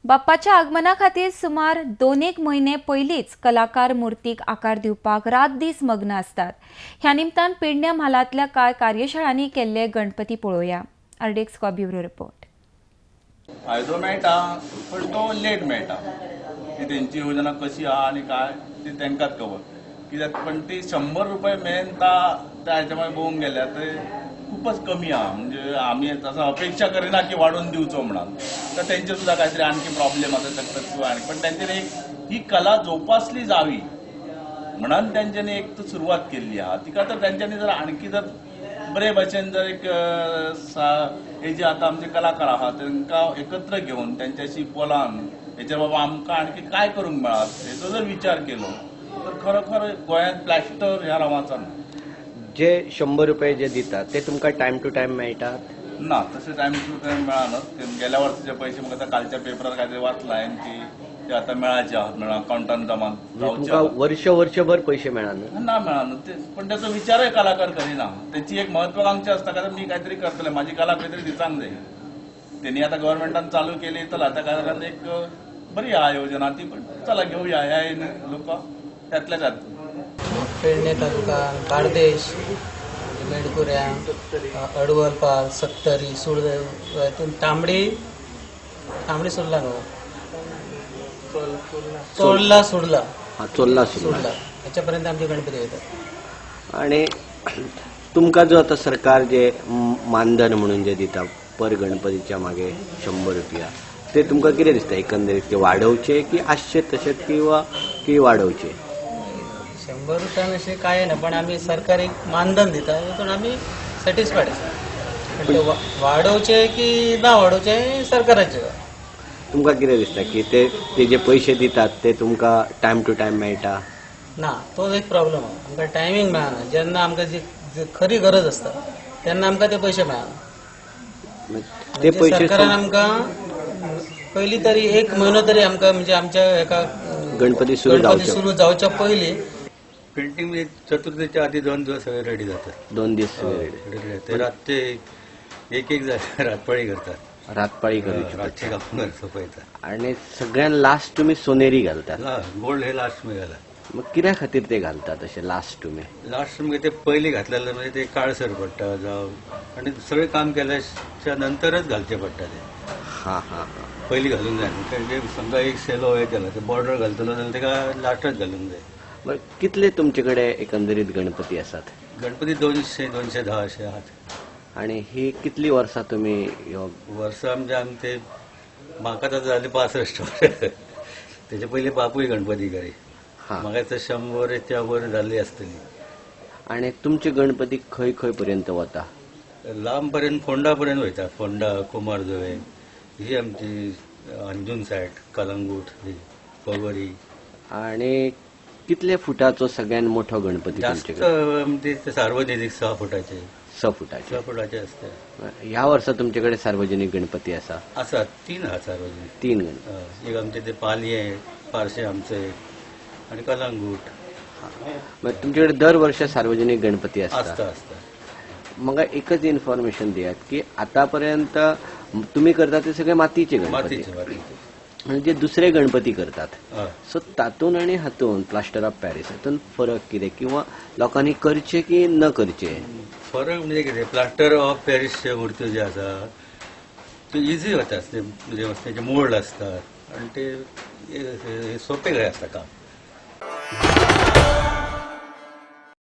बाप्पाच्या आगमना खातीर सुमार 2-1 म्हयने पयलींच कलाकार मुर्तीक आकार दिवपाक रात दीस मग्न असतात। ह्या निमतान पेडण्या म्हालांतल्या कांय कार्यशाळांनी केल्ले गणपती पळोवया। RDX bureau report. फायदो मेळटा पण तो लेट मेळटा। ती तेंची योजना कशी आहा आनी काय ती तेंकाच खबर। कित्याक पण ती 100 रुपये मेळून त्या हाच्या मागीर पळोवंक गेल्यार ते खूपच कमी आहा। म्हणजे आमी तसो अपेक्षा करिना की वाडोवन दिवचो म्हणून। तर तेंचे सुद्धा काहीतरी आणखी प्रॉब्लेम आसा शकतात किंवा आनी पण तेंच्यांनी एक ही कला जोपासली जावी म्हणून तेंच्यांनी एक सुरवात केल्ली आहा। तिका तर तेंच्यांनी जर आणखी जर बरे भशेन जर एक हे जे आता आमचे कलाकार आहात तांकां एकत्र घेवन त्यांच्याशी बोलावन हेचे बाबा आमकां आणखी काय करूंक मेळत हेचो जर विचार केलो तर खरोखर गोंयांत प्लॅस्टर ह्या नांवाचो ना। जे 100 रुपये जे दितात ते तुमकां टायम टू टायम मेळटात? ना तसे टायम टू टायम मेळनात। ते गेल्या वर्साचे पयशे म्हाका कालच्या पेपरार काय तरी वाचला हांवें की ते आता मेळाचे आहात म्हणून अकाउंटांत जमा जावचे तुमकां वर्षभर पयशे मेळनात? ना मेळना ते पण त्याचो विचारय कलाकार करिना। त्याची एक महत्वाकांक्षा असता का मी काहीतरी करतले माझी कला खंय तरी दिसांक जाय। त्यांनी आता गव्हर्नमेंटान चालू केली तर त्या कारण एक बरी आहा योजना ती पण चला घेऊया ह्या लोक त्यातल्या त्यात। पेडणे तालुका बार्देश मेडकुऱ्या अडवलपाल सत्तरी सुळदेव हातून तांबडी सुरला न्हू चोडला सुडला चोरला सुडला ह्याच्यापर्यंत आमचे गणपती वयतात। आणि तुमकां जो आता सरकार जे मानधन म्हणून जे दिता पर गणपतीच्या मागे 100 रुपया ते तुमकां कितें दिसता एकंदरीत ते वाडोवचे की आसचे तशेंच की वाडोवचे? 100 रुपयान असे काय ना पण आम्ही सरकार एक मानधन दिता तातूंत आमी सॅटिस्फायड आसा। पण ते वाडोवचे की ना वाडोवचे हे सरकाराचे। तुमकां कितें दिसता की ते जे पयशे दितात ते तुमकां टायम टू टायम मेळटा? ना तो एक प्रॉब्लेम आहा। आमकां टायमींग मेळना। जेन्ना आमकां जी खरी गरज असता तेन्ना आमकां ते पयशे मेळना। ते पयशे सरकारान आमकां पयलीं तरी 1 म्हयनो तरी आमकां म्हणजे आमच्या एका गणपती सुरू जावच्या पयलीं पेंटिंग चतुर्थीच्या आधी 2 दिवस सगळे रेडी जातात। 2 दीस ते रातचे एक जागा रातपाळी करतात। रातपाळी करूची रातचे कापून सोपयतात आणि सगळ्यात लास्ट तुम्ही सोनेरी घालतात? गोल्ड हे लास्ट मी घाला। मग कित्या खातीर ते घालतात अशें लास्ट तुम्ही? लास्ट म्हणजे ते पयलीं घातलेलं म्हणजे ते काळसर पडटा जावं आणि सगळें काम केल्याच्या नंतरच घालचे पडटा ते। हा हा हा पयलीं घालूंक जाय म्हणजे समजा एक सेलो हे केला ते बॉर्डर घालतलो जाल्यार तेका लास्टच घालूंक जाय। बरं कितले तुमचे कडेन एकंदरीत गणपती आसात? गणपती 200-210 असे आहात। आणि ही कितली वर्सां तुमी वर्सां म्हणजे आमी ते म्हाका आतां जाले 65 वर्सां। तेचे पयलीं बापूय गणपती करी म्हाका तर 100च्या वर जाल्ली आसतली। आणि तुमचे गणपती खंय खंय पर्यंत वता? लांब पर्यंत फोंडा पर्यंत वयता। फोंडा कुमारजुवे ही आमची अंजून सायड कलंगूट पवरी। आणि कितले फुटाचो सगळ्यात मोठो गणपती तुमच्याकडे? म्हणजे सार्वजनिक 6 फुटाचे 6 फुटाचे असते। ह्या वर्सा तुमच्याकडे सार्वजनिक गणपती आसा? 3 आहात सार्वजनिक। 3 गणपती। एक आमचे ते पालये पारशे आमचे आणि कलंगूट। मग तुमच्याकडे दर वर्ष सार्वजनिक गणपती असतात? असतात। मग एकच इन्फॉर्मेशन दियात की आतापर्यंत तुम्ही करता ते सगळे मातीचे गणपती आणि जे दुसरे गणपती करतात सो तातून आणि हातून प्लास्टर ऑफ पॅरिस हातून फरक कितें किंवा लोकांनी करचे की न करचे? फरक म्हणजे कितें प्लास्टर ऑफ पॅरिसचे मूर्त्यो जे आसा ते इझी वतात। म्हणजे त्याचे मोल्ड असतात आणि ते सोपे काय असता काम।